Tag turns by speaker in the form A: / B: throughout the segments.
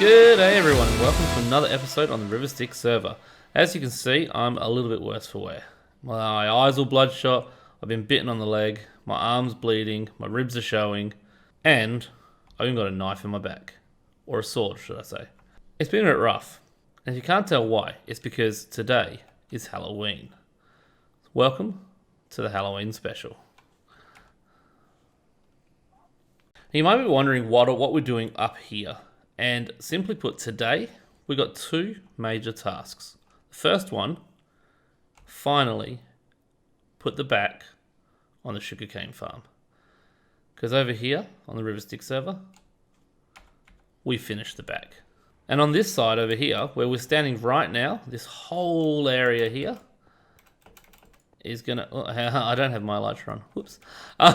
A: Good day everyone and welcome to another episode on the RiverStyx server. As you can see, I'm a little bit worse for wear. My eyes all bloodshot, I've been bitten on the leg, my arm's bleeding, my ribs are showing, and I've even got a knife in my back. Or a sword, should I say. It's been a bit rough. And if you can't tell why, it's because today is Halloween. Welcome to the Halloween special. You might be wondering what we're doing up here. And simply put, today we got two major tasks. The first one, finally put the back on the sugarcane farm. Because over here on the RiverStyx server, we finished the back. And on this side over here, where we're standing right now, this whole area here is gonna, oh, I don't have my lights on, whoops. I'm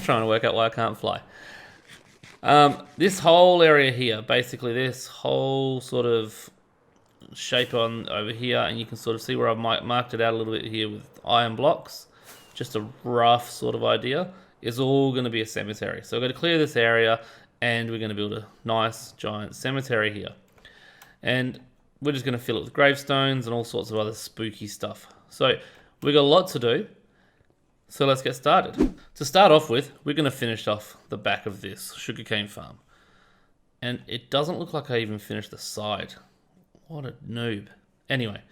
A: trying to work out why I can't fly. This whole area here, basically this whole sort of shape on over here, and you can sort of see where I've marked it out a little bit here with iron blocks, just a rough sort of idea, is all going to be a cemetery. So we're going to clear this area and we're going to build a nice giant cemetery here. And we're just going to fill it with gravestones and all sorts of other spooky stuff. So we've got a lot to do. So let's get started. To start off with, we're going to finish off the back of this sugarcane farm. And it doesn't look like I even finished the side. What a noob. Anyway,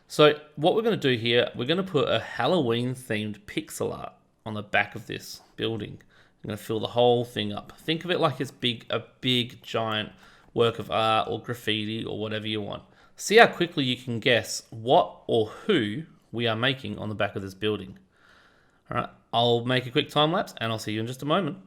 A: so what we're going to do here, we're going to put a Halloween themed pixel art on the back of this building. I'm going to fill the whole thing up. Think of it like it's a big giant work of art or graffiti or whatever you want. See how quickly you can guess what or who we are making on the back of this building. Alright, I'll make a quick time lapse and I'll see you in just a moment.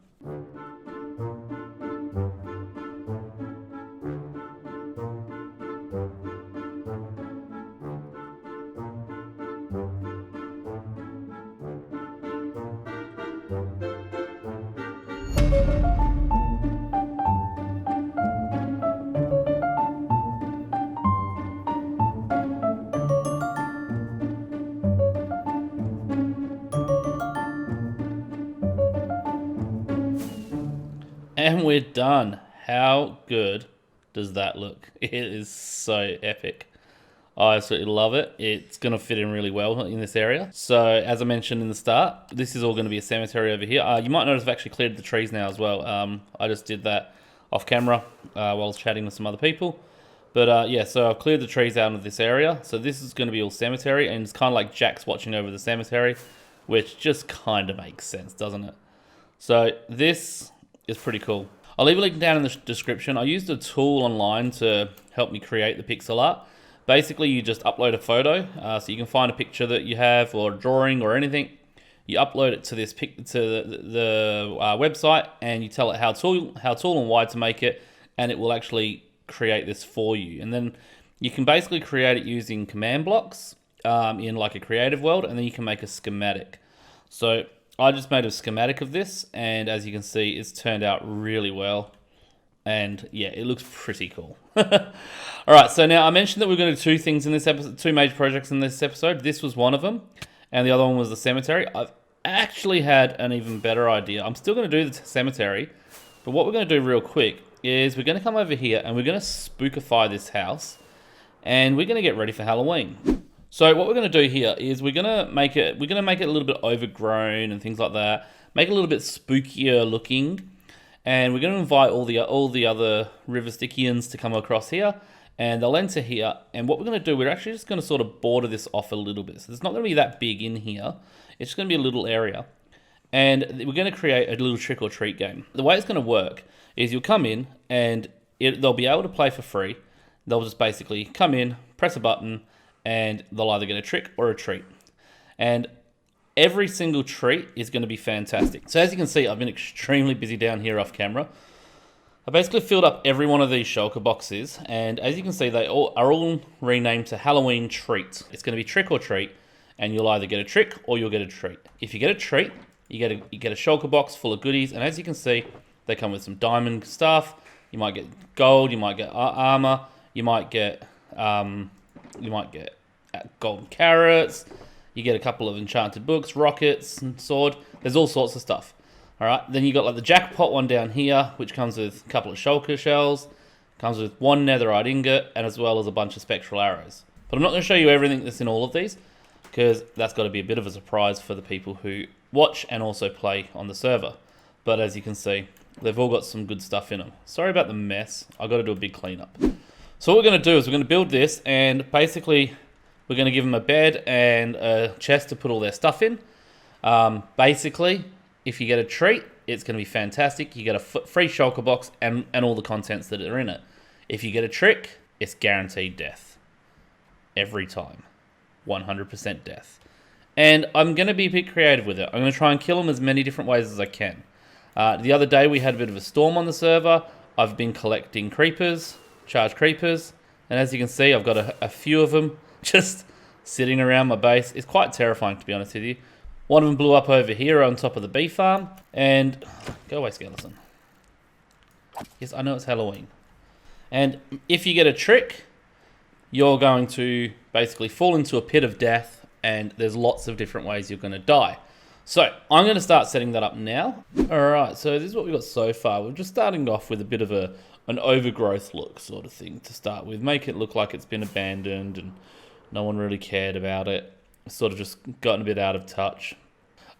A: And we're done. How good does that look? It is so epic. I absolutely love it. It's going to fit in really well in this area. So as I mentioned in the start, this is all going to be a cemetery over here. You might notice I've actually cleared the trees now as well. I just did that off camera while I was chatting with some other people. But yeah, so I've cleared the trees out of this area. So this is going to be all cemetery, and it's kind of like Jack's watching over the cemetery, which just kind of makes sense, doesn't it? So this is pretty cool. I'll leave a link down in the description. I used a tool online to help me create the pixel art. Basically, you just upload a photo, so you can find a picture that you have or a drawing or anything. You upload it to this the website, and you tell it how tall and wide to make it, and it will actually create this for you. And then you can basically create it using command blocks in like a creative world, and then you can make a schematic. So I just made a schematic of this, and as you can see, it's turned out really well. And yeah, it looks pretty cool. Alright, so now I mentioned that we're going to do two things in this episode, two major projects in this episode. This was one of them, and the other one was the cemetery. I've actually had an even better idea. I'm still going to do the cemetery, but what we're going to do real quick is we're going to come over here and we're going to spookify this house, and we're going to get ready for Halloween. So what we're going to do here is we're going to make it a little bit overgrown and things like that. Make it a little bit spookier looking, and we're going to invite all the other Riverstickians to come across here, and they'll enter here. And what we're going to do, we're actually just going to sort of border this off a little bit. So it's not going to be that big in here. It's just going to be a little area, and we're going to create a little trick or treat game. The way it's going to work is you'll come in and they'll be able to play for free. They'll just basically come in, press a button, and they'll either get a trick or a treat. And every single treat is going to be fantastic. So as you can see, I've been extremely busy down here off camera. I basically filled up every one of these shulker boxes, and as you can see, they are all renamed to Halloween treats. It's going to be trick or treat, and you'll either get a trick or you'll get a treat. If you get a treat, you get a shulker box full of goodies, and as you can see, they come with some diamond stuff. You might get gold, you might get armor, you might get golden carrots, you get a couple of enchanted books, rockets, and sword. There's all sorts of stuff. All right, then you got like the jackpot one down here, which comes with a couple of shulker shells. Comes with one netherite ingot and as well as a bunch of spectral arrows. But I'm not going to show you everything that's in all of these because that's got to be a bit of a surprise for the people who watch and also play on the server. But as you can see, they've all got some good stuff in them. Sorry about the mess. I've got to do a big cleanup. So what we're going to do is we're going to build this, and basically we're going to give them a bed and a chest to put all their stuff in. Basically, if you get a treat, it's going to be fantastic. You get a free shulker box and all the contents that are in it. If you get a trick, it's guaranteed death. Every time. 100% death. And I'm going to be a bit creative with it. I'm going to try and kill them as many different ways as I can. The other day we had a bit of a storm on the server. I've been collecting creepers, charged creepers. And as you can see, I've got a few of them just sitting around my base. It's quite terrifying, to be honest with you. One of them blew up over here on top of the bee farm. And go away, skeleton. Yes, I know it's Halloween. And if you get a trick, you're going to basically fall into a pit of death, and there's lots of different ways you're going to die. So I'm going to start setting that up now. All right, so this is what we've got so far. We're just starting off with a bit of an overgrowth look sort of thing to start with. Make it look like it's been abandoned and no one really cared about it. Sort of just gotten a bit out of touch.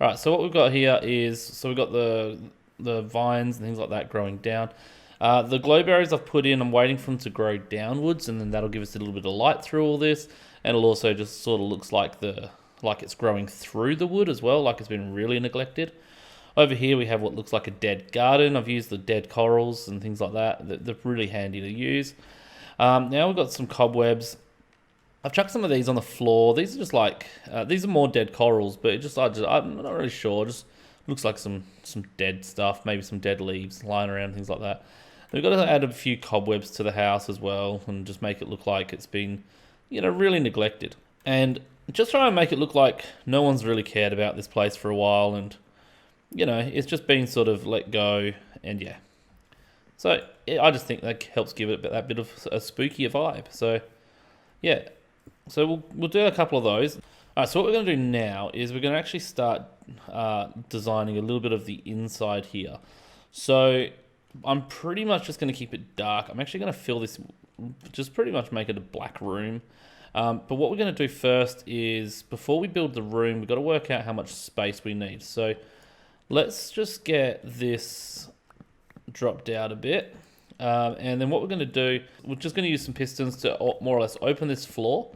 A: All right, so what we've got here is, so we've got the vines and things like that growing down. The glow berries I've put in, I'm waiting for them to grow downwards, and then that'll give us a little bit of light through all this. And it'll also just sort of looks like it's growing through the wood as well, like it's been really neglected. Over here we have what looks like a dead garden. I've used the dead corals and things like that. They're really handy to use. Now we've got some cobwebs. I've chucked some of these on the floor. These are just like, these are more dead corals, but I'm not really sure. Just looks like some dead stuff, maybe some dead leaves lying around, things like that. We've got to add a few cobwebs to the house as well and just make it look like it's been, really neglected. And just try and make it look like no one's really cared about this place for a while, and, it's just been sort of let go, and yeah. So I just think that helps give it that bit of a spookier vibe. So, yeah. So we'll do a couple of those. All right, so what we're going to do now is we're going to actually start designing a little bit of the inside here. So I'm pretty much just going to keep it dark. I'm actually going to fill this, just pretty much make it a black room. But what we're going to do first is, before we build the room, we've got to work out how much space we need. So let's just get this dropped out a bit. And then what we're going to do, we're just going to use some pistons to more or less open this floor.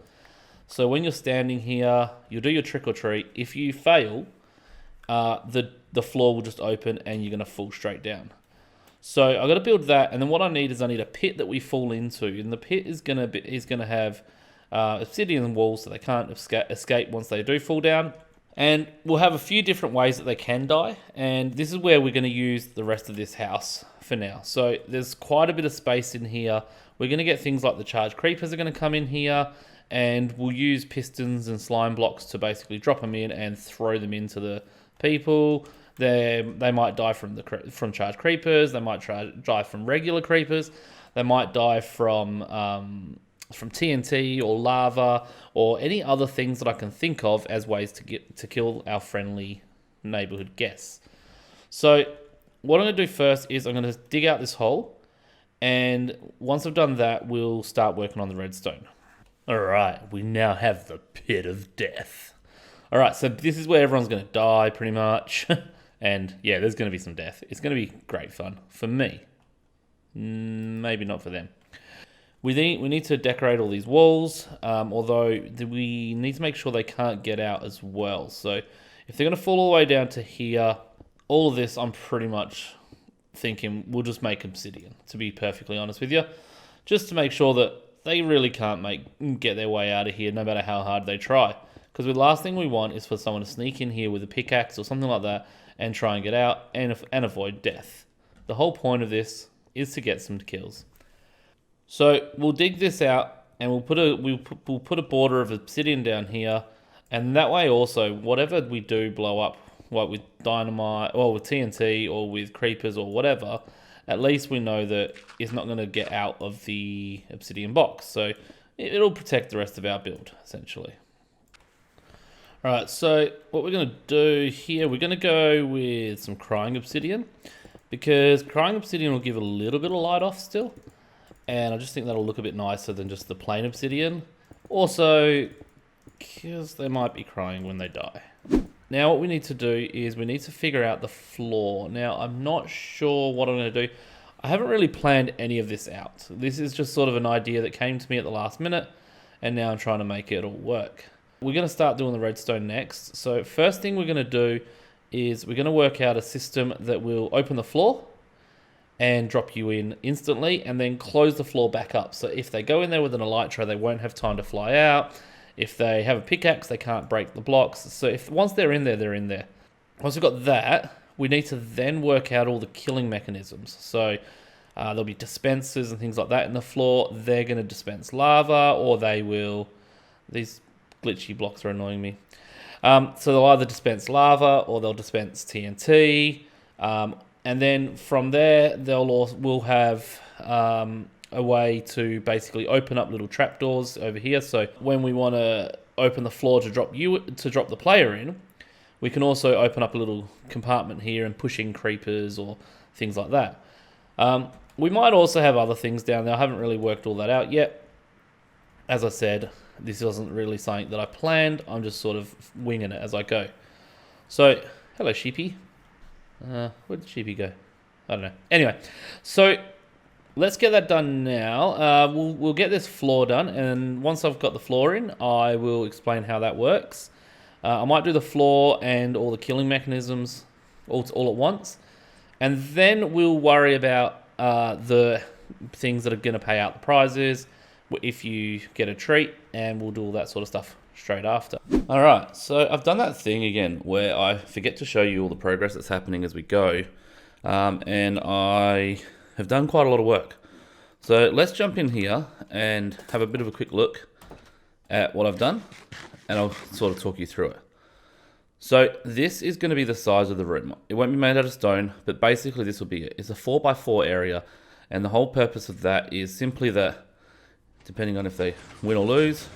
A: So when you're standing here, you'll do your trick or treat. If you fail, the floor will just open and you're going to fall straight down. So I've got to build that, and then what I need a pit that we fall into, and the pit is going to have obsidian walls so they can't escape once they do fall down. And we'll have a few different ways that they can die, and this is where we're going to use the rest of this house for now. So there's quite a bit of space in here. We're going to get things like the charged creepers are going to come in here, and we'll use pistons and slime blocks to basically drop them in and throw them into the people. They might die from charged creepers. They might die from regular creepers. They might die from TNT or lava or any other things that I can think of as ways to kill our friendly neighborhood guests. So what I'm going to do first is I'm going to dig out this hole, and once I've done that, we'll start working on the redstone. All right, we now have the pit of death. All right, so this is where everyone's going to die pretty much. And yeah, there's going to be some death. It's going to be great fun for me. Maybe not for them. We need to decorate all these walls, although we need to make sure they can't get out as well. So if they're going to fall all the way down to here, all of this I'm pretty much thinking we'll just make obsidian, to be perfectly honest with you. Just to make sure that they really can't get their way out of here no matter how hard they try. Because the last thing we want is for someone to sneak in here with a pickaxe or something like that and try and get out and avoid death. The whole point of this is to get some kills. So we'll dig this out, and we'll put a border of obsidian down here, and that way also whatever we do blow up, like with dynamite or with TNT or with creepers or whatever, at least we know that it's not going to get out of the obsidian box. So it'll protect the rest of our build essentially. All right, so what we're going to do here, we're going to go with some crying obsidian, because crying obsidian will give a little bit of light off still. And I just think that'll look a bit nicer than just the plain obsidian. Also, because they might be crying when they die. Now what we need to do is we need to figure out the floor. Now I'm not sure what I'm going to do. I haven't really planned any of this out. This is just sort of an idea that came to me at the last minute, and now I'm trying to make it all work. We're going to start doing the redstone next. So first thing we're going to do is we're going to work out a system that will open the floor and drop you in instantly, and then close the floor back up. So if they go in there with an elytra, they won't have time to fly out. If they have a pickaxe, they can't break the blocks. So once they're in there, they're in there. Once we've got that, we need to then work out all the killing mechanisms. So there'll be dispensers and things like that in the floor. They're going to dispense lava, or they will... These glitchy blocks are annoying me. So they'll either dispense lava, or they'll dispense TNT. And then from there, we'll have a way to basically open up little trapdoors over here. So when we want to open the floor to drop the player in, we can also open up a little compartment here and push in creepers or things like that. We might also have other things down there. I haven't really worked all that out yet. As I said, this wasn't really something that I planned. I'm just sort of winging it as I go. So, hello sheepy. Where did sheepy go? I don't know. Anyway, so let's get that done now. We'll get this floor done, and once I've got the floor in, I will explain how that works. I might do the floor and all the killing mechanisms all at once, and then we'll worry about the things that are going to pay out the prizes if you get a treat, and we'll do all that sort of stuff straight after. All right, so I've done that thing again where I forget to show you all the progress that's happening as we go, and I have done quite a lot of work. So let's jump in here and have a bit of a quick look at what I've done, and I'll sort of talk you through it. So this is going to be the size of the room. It won't be made out of stone, but basically this will be it. It's a 4x4 area, and the whole purpose of that is simply that, depending on if they win or lose,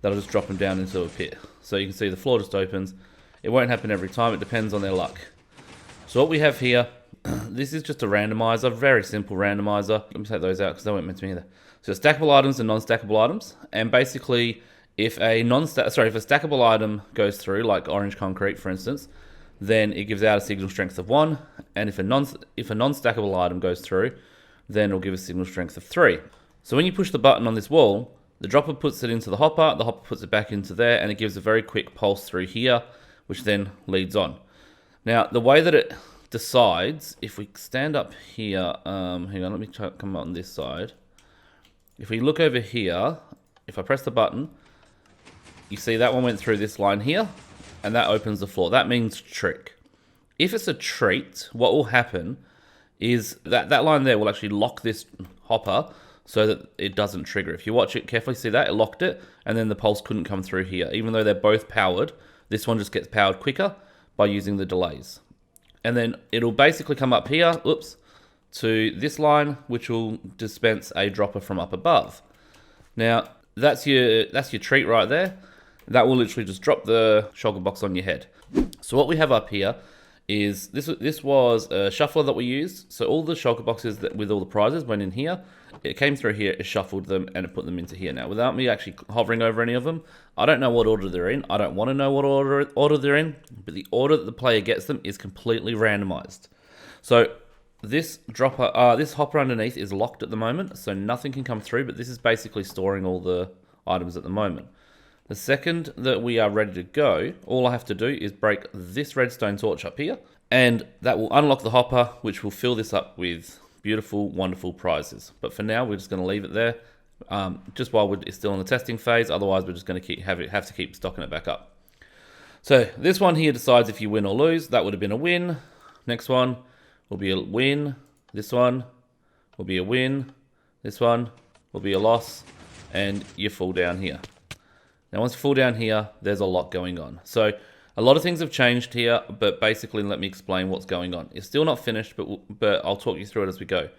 A: that'll just drop them down into a pit. So you can see the floor just opens. It won't happen every time, it depends on their luck. So what we have here, this is just a randomizer, very simple randomizer. Let me take those out because they weren't meant to be there. So stackable items and non-stackable items, and basically if a stackable item goes through, like orange concrete for instance, then it gives out a signal strength of 1, and if a non-stackable item goes through, then it'll give a signal strength of 3. So when you push the button on this wall, the dropper puts it into the hopper puts it back into there, and it gives a very quick pulse through here, which then leads on. Now, the way that it decides, if we stand up here, hang on, let me try to come on this side. If we look over here, if I press the button, you see that one went through this line here, and that opens the floor. That means trick. If it's a treat, what will happen is that line there will actually lock this hopper so that it doesn't trigger. If you watch it carefully, see that? It locked it, and then the pulse couldn't come through here. Even though they're both powered, this one just gets powered quicker by using the delays. And then it'll basically come up here, to this line, which will dispense a dropper from up above. Now, that's your treat right there. That will literally just drop the shulker box on your head. So what we have up here is, this was a shuffler that we used. So all the shulker boxes with all the prizes went in here. It came through here, it shuffled them, and it put them into here. Now, without me actually hovering over any of them, I don't know what order they're in. I don't want to know what order they're in, but the order that the player gets them is completely randomized. So this hopper underneath is locked at the moment, so nothing can come through, but this is basically storing all the items at the moment. The second that we are ready to go, all I have to do is break this redstone torch up here, and that will unlock the hopper, which will fill this up with beautiful, wonderful prizes. But for now, we're just going to leave it there, just while it's still in the testing phase. Otherwise, we're just going to have to keep stocking it back up. So this one here decides if you win or lose. That would have been a win. Next one will be a win. This one will be a win. This one will be a loss, and you fall down here. Now, once you fall down here, there's a lot going on. So a lot of things have changed here, but basically let me explain what's going on. It's still not finished, but I'll talk you through it as we go.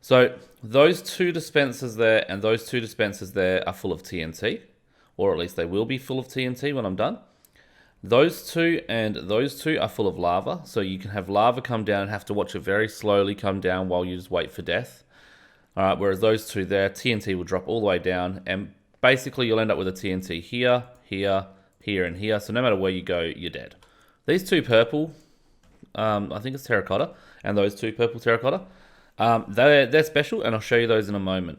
A: So those two dispensers there and those two dispensers there are full of TNT, or at least they will be full of TNT when I'm done. Those two and those two are full of lava, so you can have lava come down and have to watch it very slowly come down while you just wait for death. All right, whereas those two there, TNT will drop all the way down, and basically you'll end up with a TNT here, here, here, and here. So no matter where you go, you're dead. These two purple, I think it's terracotta, and those two purple terracotta, they're special, and I'll show you those in a moment.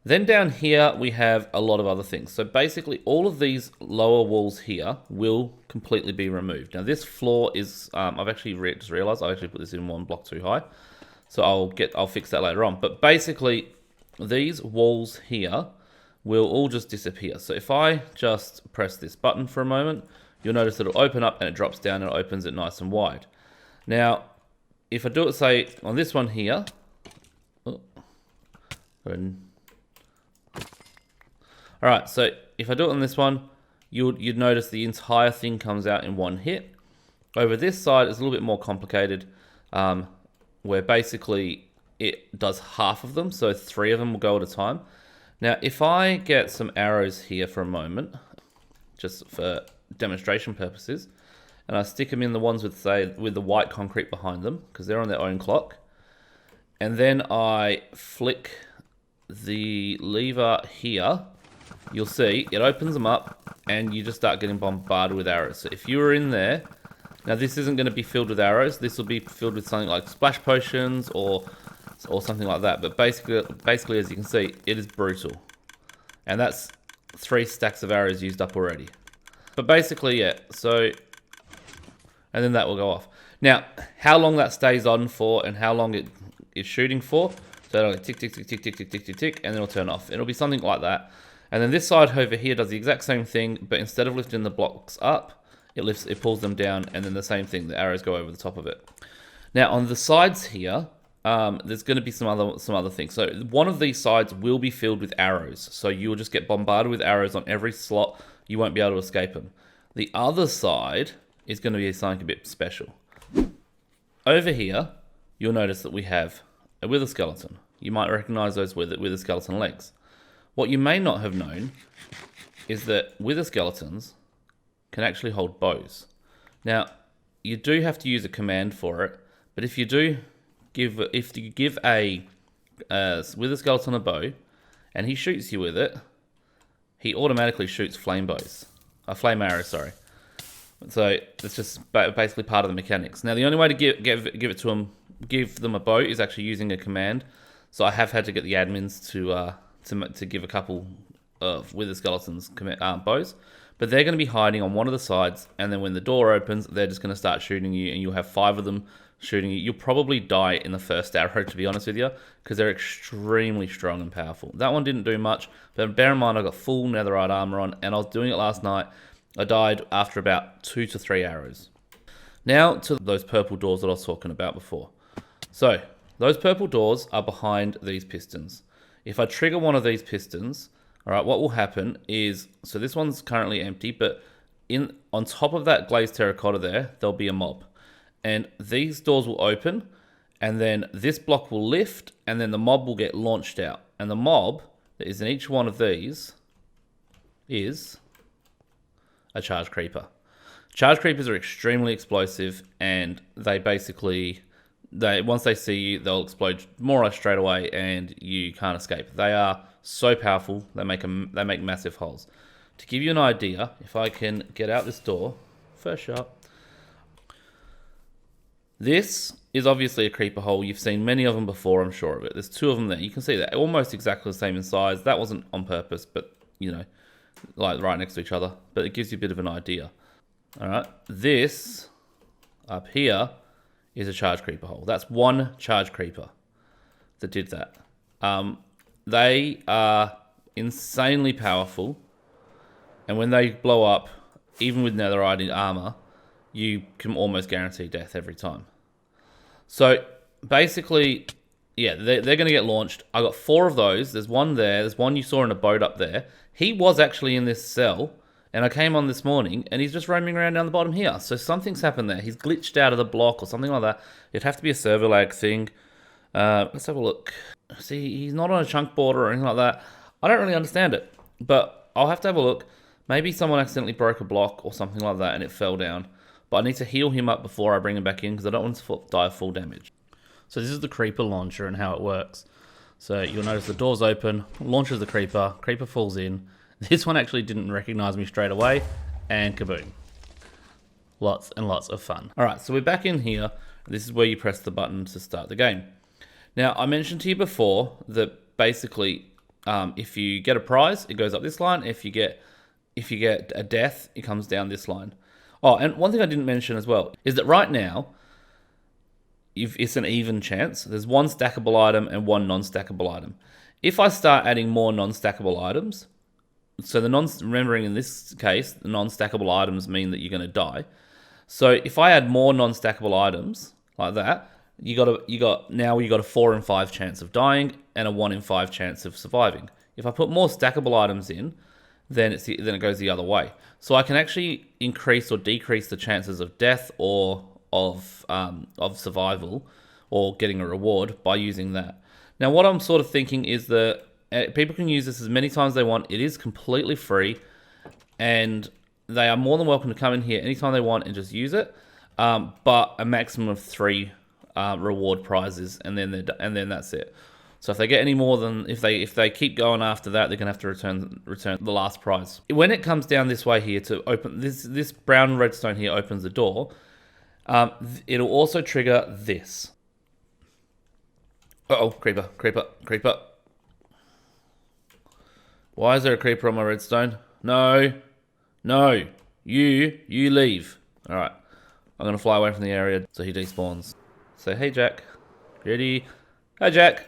A: Then down here, we have a lot of other things. So basically, all of these lower walls here will completely be removed. Now, this floor is, I've actually just realized I actually put this in one block too high. So I'll fix that later on. But basically, these walls here will all just disappear. So if I just press this button for a moment, you'll notice that it'll open up and it drops down and it opens it nice and wide. Now, if I do it, say, on this one here, Alright, so if I do it on this one, you'd notice the entire thing comes out in one hit. Over this side, it's a little bit more complicated, where basically it does half of them, so 3 of them will go at a time. Now, if I get some arrows here for a moment, just for demonstration purposes, and I stick them in the ones with, say, with the white concrete behind them, because they're on their own clock, and then I flick the lever here, you'll see it opens them up and you just start getting bombarded with arrows. So if you were in there, now this isn't going to be filled with arrows, this will be filled with something like splash potions or something like that. But basically, as you can see, it is brutal. And that's 3 stacks of arrows used up already. But basically, yeah, so, and then that will go off. Now, how long that stays on for and how long it is shooting for, so it'll tick, tick, tick, tick, tick, tick, tick, tick, tick, and then it'll turn off. It'll be something like that. And then this side over here does the exact same thing, but instead of lifting the blocks up, it pulls them down, and then the same thing, the arrows go over the top of it. Now on the sides here, there's going to be some other things. So one of these sides will be filled with arrows, so you'll just get bombarded with arrows on every slot. You won't be able to escape them. The other side is going to be something a bit special. Over here, you'll notice that we have a wither skeleton. You might recognize those wither skeleton legs. What you may not have known is that wither skeletons can actually hold bows. Now, you do have to use a command for it, but if you give a wither skeleton a bow and he shoots you with it, he automatically shoots flame arrows, sorry. So it's just basically part of the mechanics. Now, the only way to give them a bow is actually using a command. So I have had to get the admins to give a couple of wither skeletons bows, but they're going to be hiding on one of the sides, and then when the door opens, they're just going to start shooting you, and you'll have 5 of them shooting you. You'll probably die in the first arrow, to be honest with you, because they're extremely strong and powerful. That one didn't do much, but bear in mind I got full netherite armor on, and I was doing it last night. I died after about 2 to 3 arrows. Now to those purple doors that I was talking about before. So those purple doors are behind these pistons. If I trigger one of these pistons, all right, what will happen is, so this one's currently empty, but on top of that glazed terracotta there'll be a mob. And these doors will open, and then this block will lift, and then the mob will get launched out. And the mob that is in each one of these is a charge creeper. Charge creepers are extremely explosive, and they basically, once they see you, they'll explode more or less straight away, and you can't escape. They are so powerful. They make massive holes. To give you an idea, if I can get out this door, first shot. This is obviously a creeper hole. You've seen many of them before, I'm sure of it. There's 2 of them there. You can see that almost exactly the same in size. That wasn't on purpose, but you know, like right next to each other. But it gives you a bit of an idea. All right, this up here is a charge creeper hole. That's one charge creeper that did that. They are insanely powerful, and when they blow up, even with netherite armor, you can almost guarantee death every time. So basically, yeah, they're going to get launched. I got 4 of those. There's one there. There's one you saw in a boat up there. He was actually in this cell, and I came on this morning, and he's just roaming around down the bottom here. So something's happened there. He's glitched out of the block or something like that. It'd have to be a server lag thing. Let's have a look. See, he's not on a chunk border or anything like that. I don't really understand it, but I'll have to have a look. Maybe someone accidentally broke a block or something like that, and it fell down. But I need to heal him up before I bring him back in, because I don't want him to die of full damage. So this is the creeper launcher and how it works. So you'll notice the door's open, launches the creeper, creeper falls in. This one actually didn't recognize me straight away, and kaboom. Lots and lots of fun. All right, so we're back in here. This is where you press the button to start the game. Now, I mentioned to you before that basically, if you get a prize, it goes up this line. If you get a death, it comes down this line. Oh, and one thing I didn't mention as well is that right now, it's an even chance. There's one stackable item and one non-stackable item. If I start adding more non-stackable items, so remembering in this case, the non-stackable items mean that you're going to die. So if I add more non-stackable items like that, you got a 4 in 5 chance of dying and a 1 in 5 chance of surviving. If I put more stackable items in, then it goes the other way. So I can actually increase or decrease the chances of death or of survival or getting a reward by using that. Now, what I'm sort of thinking is that people can use this as many times as they want. It is completely free, and they are more than welcome to come in here anytime they want and just use it. But a maximum of 3 reward prizes, and then that's it. So if they get any more than if they keep going after that, they're gonna have to return the last prize. When it comes down this way here to open this brown redstone here opens the door. It'll also trigger this. Uh-oh, creeper. Why is there a creeper on my redstone? No, you leave. All right, I'm gonna fly away from the area so he despawns. Say, hey Jack, ready? Hi Jack.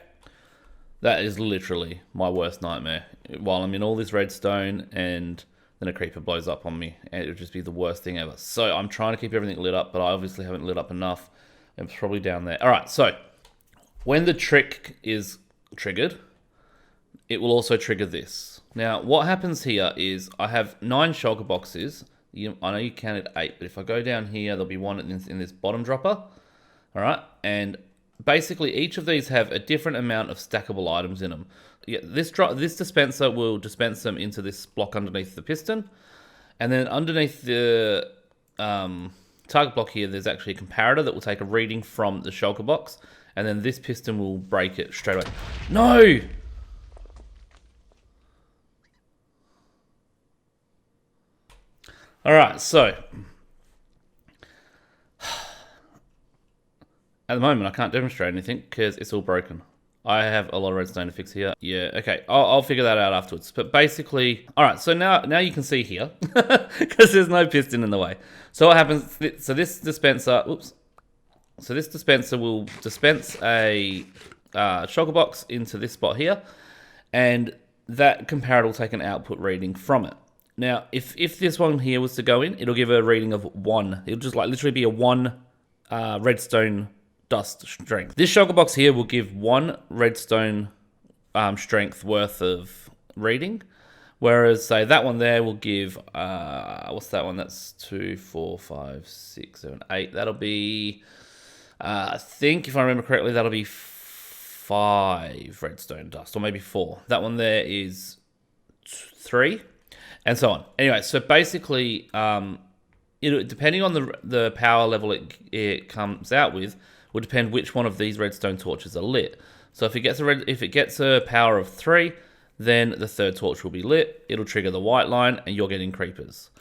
A: That is literally my worst nightmare. While I'm in all this redstone and then a creeper blows up on me, and it would just be the worst thing ever. So I'm trying to keep everything lit up, but I obviously haven't lit up enough. It's probably down there. All right, so when the trick is triggered, it will also trigger this. Now, what happens here is I have 9 shulker boxes. I know you counted 8, but if I go down here, there'll be one in this bottom dropper. All right, and basically each of these have a different amount of stackable items in them. Yeah, this dispenser will dispense them into this block underneath the piston, and then underneath the target block here, there's actually a comparator that will take a reading from the shulker box, and then this piston will break it straight away. No! All right, so at the moment I can't demonstrate anything because it's all broken. I have a lot of redstone to fix here. Yeah, okay, I'll figure that out afterwards. But basically, all right, so now you can see here because there's no piston in the way. So what happens, so this dispenser, so this dispenser will dispense a shulker box into this spot here, and that comparator will take an output reading from it. Now, if this one here was to go in, it'll give a reading of 1. It'll just like literally be a 1 redstone dust strength. This shulker box here will give 1 redstone strength worth of reading, whereas say that one there will give what's that one? That's 2, 4, 5, 6, 7, 8. That'll be I think if I remember correctly, that'll be 5 redstone dust, or maybe 4. That one there is 3, and so on. Anyway, so basically, depending on the power level it comes out with, will depend which one of these redstone torches are lit. So if it gets a power of 3, then the third torch will be lit. It'll trigger the white line, and you're getting creepers.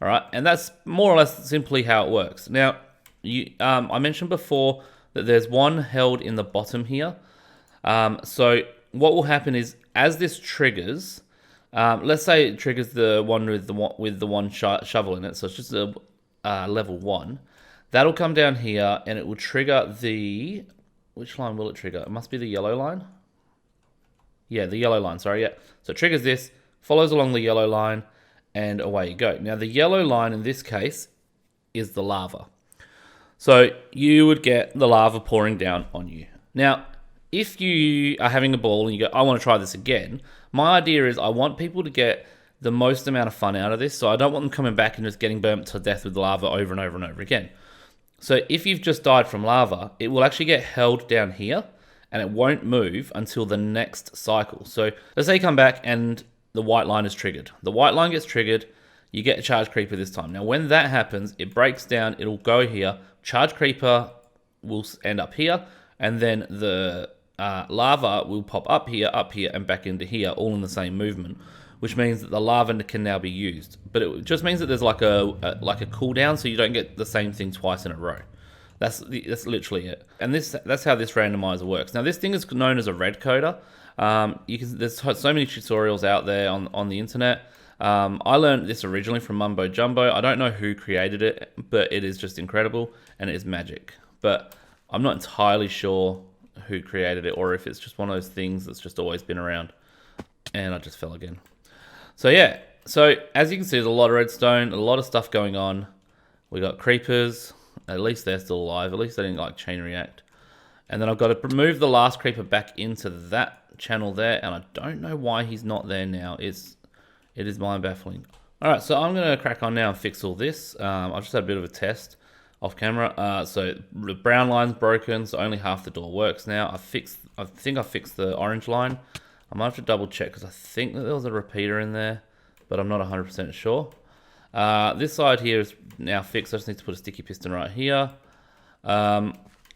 A: All right, and that's more or less simply how it works. Now, I mentioned before that there's one held in the bottom here. So what will happen is as this triggers, let's say it triggers the one with the one shovel in it. So it's just a level 1. That'll come down here and it will trigger the... Which line will it trigger? It must be the yellow line. Yeah, the yellow line, sorry, yeah. So it triggers this, follows along the yellow line, and away you go. Now, the yellow line in this case is the lava. So you would get the lava pouring down on you. Now, if you are having a ball and you go, I want to try this again, my idea is I want people to get the most amount of fun out of this. So I don't want them coming back and just getting burnt to death with lava over and over and over again. So if you've just died from lava, it will actually get held down here and it won't move until the next cycle. So let's say you come back and the white line is triggered. The white line gets triggered, you get a charge creeper this time. Now when that happens, it breaks down, it'll go here, charge creeper will end up here, and then the lava will pop up here, and back into here, all in the same movement, which means that the lava can now be used. But it just means that there's like a cooldown, so you don't get the same thing twice in a row. That's literally it. And that's how this randomizer works. Now, this thing is known as a red coder. There's so many tutorials out there on the internet. I learned this originally from Mumbo Jumbo. I don't know who created it, but it is just incredible, and it is magic. But I'm not entirely sure who created it, or if it's just one of those things that's just always been around. And I just fell again. So yeah, so as you can see, there's a lot of redstone, a lot of stuff going on. We got creepers. At least they're still alive. At least they didn't like chain react. And then I've got to move the last creeper back into that channel there, and I don't know why he's not there now. It is mind baffling. All right, so I'm gonna crack on now and fix all this. I've just had a bit of a test off camera. So the brown line's broken, so only half the door works now. I think I fixed the orange line. I might have to double check because I think that there was a repeater in there, but I'm not 100% sure. This side here is now fixed. I just need to put a sticky piston right here.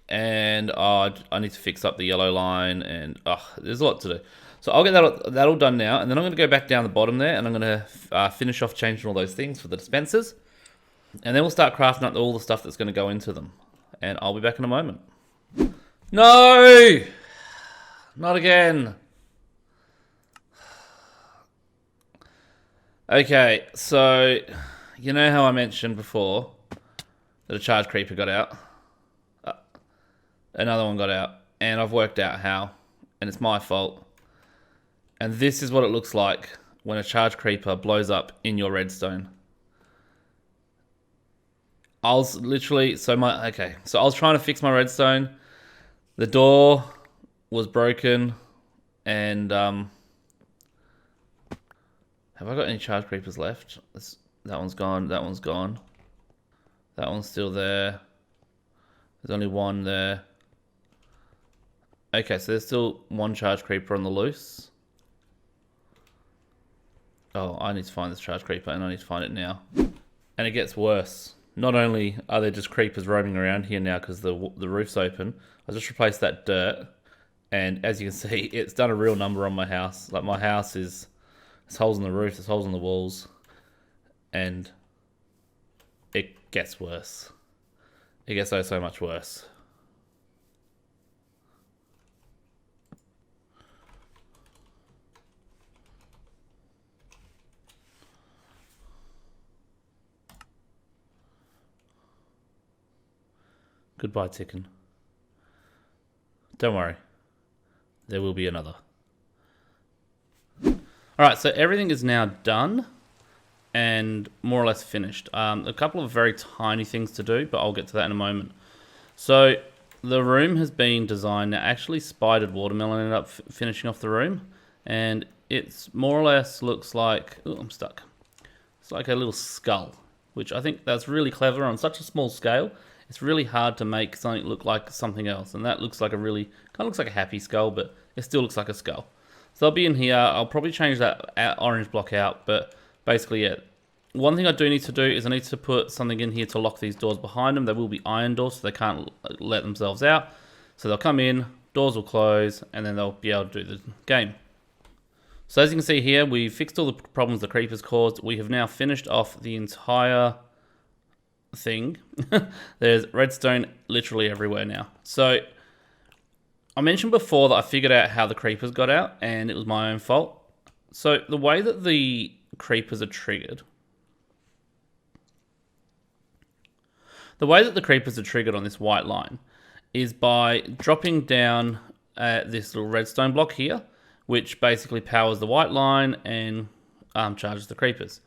A: And I need to fix up the yellow line, and there's a lot to do. So I'll get that all done now, and then I'm going to go back down the bottom there, and I'm going to finish off changing all those things for the dispensers. And then we'll start crafting up all the stuff that's going to go into them. And I'll be back in a moment. No! Not again. Okay, so you know how I mentioned before that a charge creeper got out? Another one got out, and I've worked out how, and it's my fault. And this is what it looks like when a charge creeper blows up in your redstone. I was literally, so I was trying to fix my redstone. The door was broken, and have I got any charge creepers left? That one's gone, that one's gone. That one's still there. There's only one there. Okay, so there's still one charge creeper on the loose. Oh, I need to find this charge creeper, and I need to find it now. And it gets worse. Not only are there just creepers roaming around here now because the roof's open, I just replaced that dirt, and as you can see, it's done a real number on my house. Like, my house there's holes in the roof, there's holes in the walls, and it gets worse. It gets so much worse. Goodbye, chicken. Don't worry. There will be another. Alright, so everything is now done and more or less finished. A couple of very tiny things to do, but I'll get to that in a moment. So the room has been designed. Now, actually, Spidered Watermelon ended up finishing off the room, and it's more or less looks like... Oh, I'm stuck. It's like a little skull, which I think that's really clever on such a small scale. It's really hard to make something look like something else, and that looks like a really, kind of looks like a happy skull, but it still looks like a skull. So I'll be in here. I'll probably change that orange block out, but basically, yeah. One thing I do need to do is I need to put something in here to lock these doors behind them. They will be iron doors, so they can't let themselves out. So they'll come in, doors will close, and then they'll be able to do the game. So as you can see here, we fixed all the problems the creepers caused. We have now finished off the entire thing. There's redstone literally everywhere now. So I mentioned before that I figured out how the creepers got out, and it was my own fault. So the way that the creepers are triggered, on this white line is by dropping down this little redstone block here, which basically powers the white line and charges the creepers.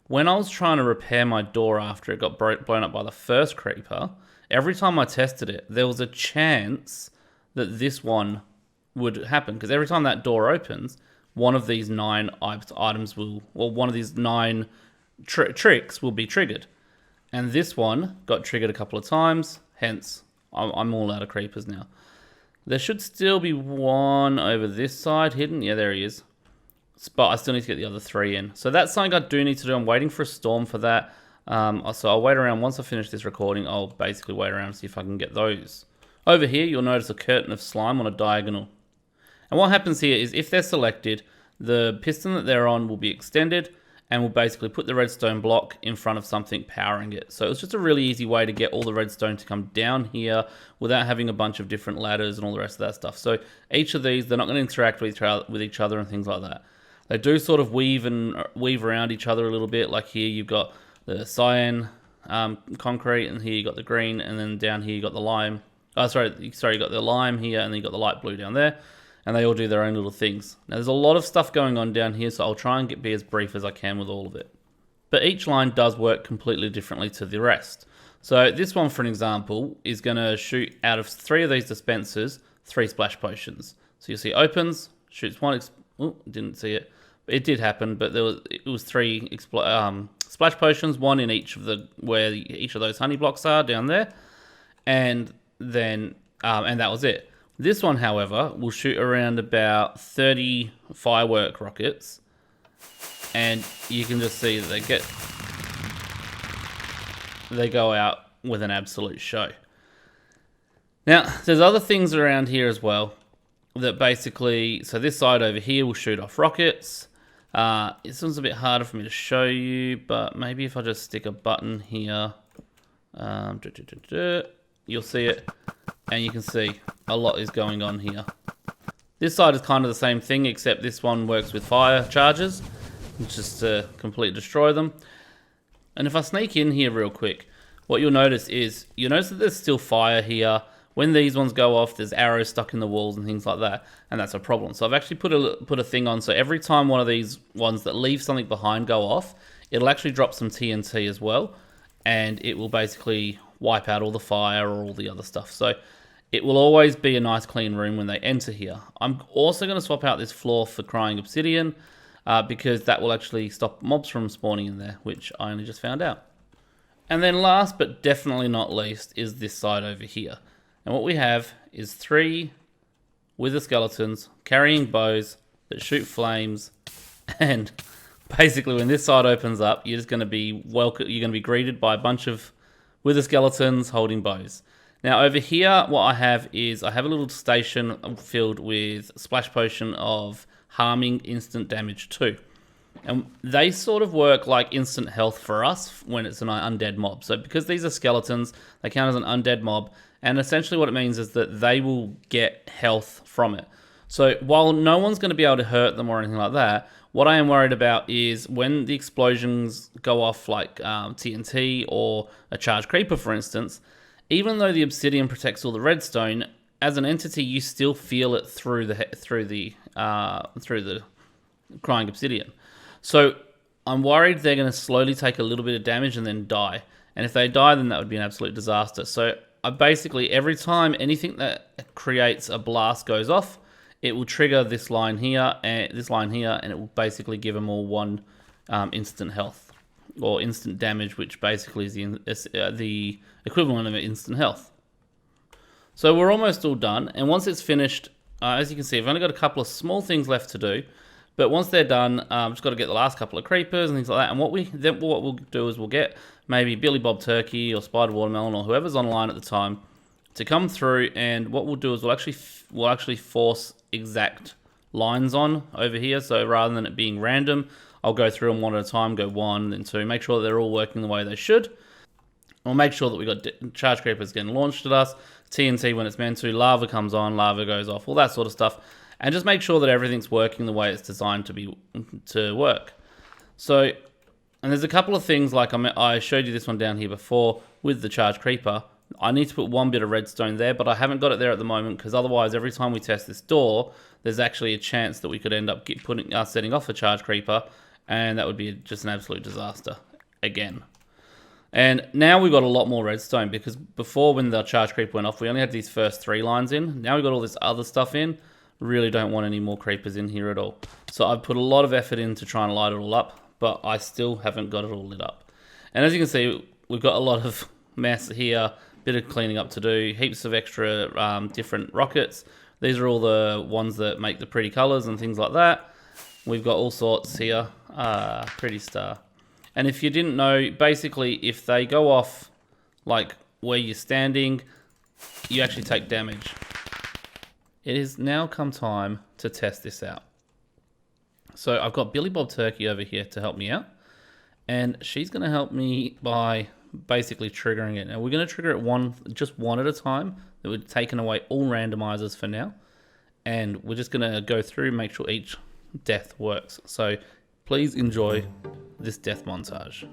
A: When I was trying to repair my door after it got blown up by the first creeper, every time I tested it, there was a chance that this one would happen. Because every time that door opens, one of these 9 items will, or one of these 9 tricks will be triggered. And this one got triggered a couple of times, hence I'm all out of creepers now. There should still be one over this side hidden. Yeah, there he is. But I still need to get the other 3 in. So that's something I do need to do. I'm waiting for a storm for that. So I'll wait around. Once I finish this recording, I'll basically wait around and see if I can get those. Over here, you'll notice a curtain of slime on a diagonal. And what happens here is if they're selected, the piston that they're on will be extended and will basically put the redstone block in front of something powering it. So it's just a really easy way to get all the redstone to come down here without having a bunch of different ladders and all the rest of that stuff. So each of these, they're not going to interact with each other and things like that. They do sort of weave around each other a little bit. Like here you've got the cyan concrete, and here you got the green, and then down here you got the lime. Oh, sorry, you got the lime here, and then you got the light blue down there. And they all do their own little things. Now there's a lot of stuff going on down here, so I'll try and be as brief as I can with all of it. But each line does work completely differently to the rest. So this one, for an example, is going to shoot out of 3 of these dispensers 3 splash potions. So you'll see opens, shoots 1. Oh, didn't see it. It did happen, but it was 3 splash potions, 1 in each of where each of those honey blocks are down there, and then and that was it. This one, however, will shoot around about 30 firework rockets, and you can just see that they go out with an absolute show. Now, there's other things around here as well that basically, so this side over here will shoot off rockets. This one's a bit harder for me to show you, but maybe if I just stick a button here, you'll see it. And you can see a lot is going on here. This side is kind of the same thing, except this one works with fire charges, just to completely destroy them. And if I sneak in here real quick, what you'll notice that there's still fire here. When these ones go off, there's arrows stuck in the walls and things like that, and that's a problem. So I've actually put a thing on, so every time one of these ones that leave something behind go off, it'll actually drop some TNT as well, and it will basically wipe out all the fire or all the other stuff. So it will always be a nice clean room when they enter here. I'm also going to swap out this floor for crying obsidian because that will actually stop mobs from spawning in there, which I only just found out. And then last but definitely not least is this side over here. And what we have is 3 wither skeletons carrying bows that shoot flames, and basically when this side opens up, you're going to be greeted by a bunch of wither skeletons holding bows. Now over here, what I have is a little station filled with splash potion of harming instant damage 2. And they sort of work like instant health for us when it's an undead mob. So because these are skeletons, they count as an undead mob. And essentially what it means is that they will get health from it. So while no one's going to be able to hurt them or anything like that, what I am worried about is when the explosions go off like TNT or a charged creeper, for instance, even though the obsidian protects all the redstone, as an entity, you still feel it through the crying obsidian. So I'm worried they're going to slowly take a little bit of damage and then die. And if they die, then that would be an absolute disaster. So I basically, every time anything that creates a blast goes off, it will trigger this line here, and it will basically give them all 1 instant health. Or instant damage, which basically is the equivalent of instant health. So we're almost all done, and once it's finished, as you can see, I've only got a couple of small things left to do, but once they're done, I've just got to get the last couple of creepers and things like that, and what we'll do is we'll get maybe Billy Bob Turkey or Spider Watermelon or whoever's online at the time to come through, and what we'll do is we'll actually force exact lines on over here, so rather than it being random, I'll go through them one at a time, go 1, then 2, make sure that they're all working the way they should. We'll make sure that we got charge creepers getting launched at us, TNT when it's meant to, lava comes on, lava goes off, all that sort of stuff. And just make sure that everything's working the way it's designed to work. So, and there's a couple of things, like I showed you this one down here before with the charge creeper. I need to put 1 bit of redstone there, but I haven't got it there at the moment because otherwise every time we test this door, there's actually a chance that we could end up setting off a charge creeper, and that would be just an absolute disaster again. And now we've got a lot more redstone because before, when the charge creeper went off, we only had these first 3 lines in. Now we've got all this other stuff in. Really don't want any more creepers in here at all. So I've put a lot of effort in to try and light it all up, but I still haven't got it all lit up. And as you can see, we've got a lot of mess here, bit of cleaning up to do, heaps of extra different rockets. These are all the ones that make the pretty colors and things like that. We've got all sorts here. Pretty star. And if you didn't know, basically if they go off like where you're standing, you actually take damage. it has now come time to test this out. So I've got Billy Bob Turkey over here to help me out, and she's going to help me by basically triggering it. Now we're going to trigger it just one at a time. That we've taken away all randomizers for now, and we're just going to go through and make sure each death works. So please enjoy this death montage.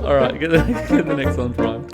A: All right, get the next one primed.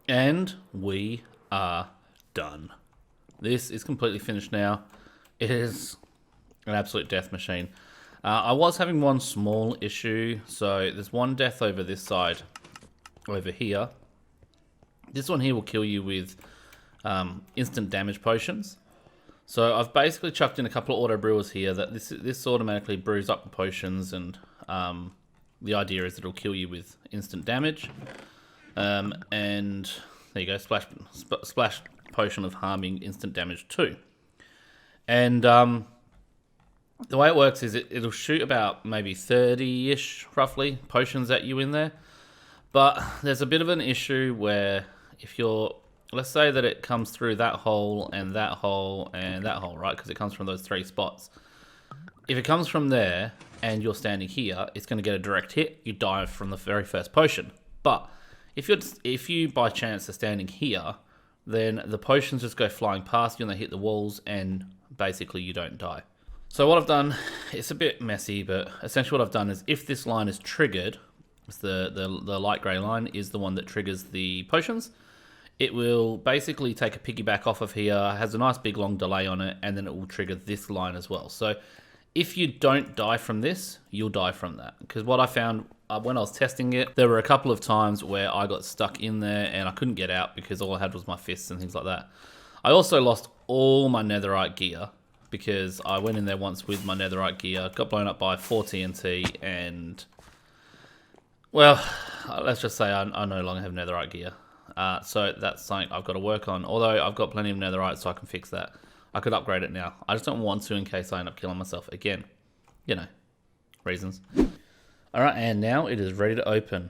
A: And we are done. This is completely finished now. It is an absolute death machine. I was having one small issue. So there's one death over this side, over here. This one here will kill you with instant damage potions. So I've basically chucked in a couple of auto brewers here that this automatically brews up the potions, and the idea is that it'll kill you with instant damage. And there you go, splash potion of harming instant damage too. And the way it works is it'll shoot about maybe 30-ish, roughly, potions at you in there. But there's a bit of an issue where if you're, let's say that it comes through that hole and that hole and that hole, right? Because it comes from those 3 spots. If it comes from there and you're standing here, it's going to get a direct hit. You die from the very first potion. But if you by chance are standing here, then the potions just go flying past you and they hit the walls, and basically you don't die. So what I've done, it's a bit messy, but essentially what I've done is if this line is triggered, it's the light grey line is the one that triggers the potions. It will basically take a piggyback off of here, has a nice big long delay on it, and then it will trigger this line as well. So if you don't die from this, you'll die from that. Because what I found when I was testing it, there were a couple of times where I got stuck in there and I couldn't get out because all I had was my fists and things like that. I also lost all my netherite gear because I went in there once with my netherite gear, got blown up by 4 TNT, and, well, let's just say I no longer have netherite gear. So that's something I've got to work on. Although I've got plenty of netherite, so I can fix that. I could upgrade it now. I just don't want to in case I end up killing myself again. You know, reasons. Alright, and now it is ready to open.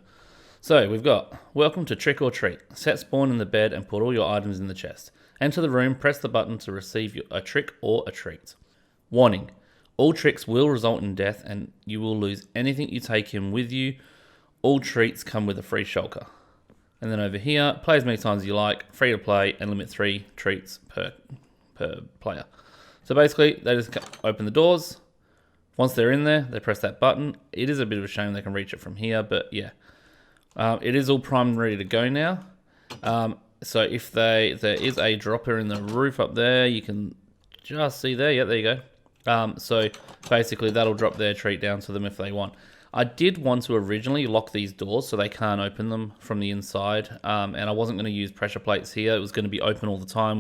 A: So we've got, welcome to Trick or Treat. Set spawn in the bed and put all your items in the chest. Enter the room, press the button to receive a trick or a treat. Warning, all tricks will result in death and you will lose anything you take in with you. All treats come with a free shulker. And then over here, play as many times as you like, free to play, and limit 3 treats per player. So basically, they just open the doors. Once they're in there, they press that button. It is a bit of a shame they can reach it from here, but yeah. It is all primed and ready to go now. So if there is a dropper in the roof up there, you can just see there. Yeah, there you go. So basically, that'll drop their treat down to them if they want. I did want to originally lock these doors so they can't open them from the inside, and I wasn't going to use pressure plates here. It was going to be open all the time.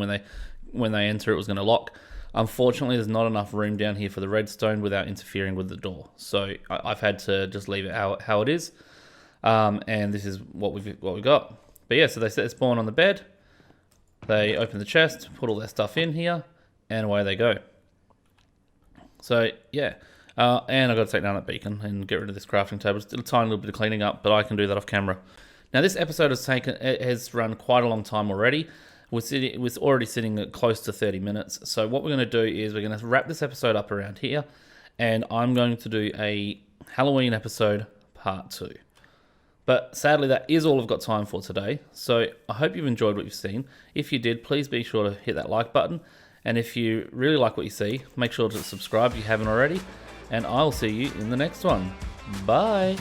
A: When they enter, it was going to lock. Unfortunately, there's not enough room down here for the redstone without interfering with the door. So I've had to just leave it how it is. And this is what we've got. But yeah, so they set spawn on the bed. They open the chest, put all their stuff in here, and away they go. So yeah, and I've got to take down that beacon and get rid of this crafting table. Just a tiny little bit of cleaning up, but I can do that off camera. Now this episode has run quite a long time already. We're already sitting at close to 30 minutes. So what we're going to do is we're going to wrap this episode up around here, and I'm going to do a Halloween episode part 2. But sadly, that is all I've got time for today. So I hope you've enjoyed what you've seen. If you did, please be sure to hit that like button. And if you really like what you see, make sure to subscribe if you haven't already. And I'll see you in the next one. Bye.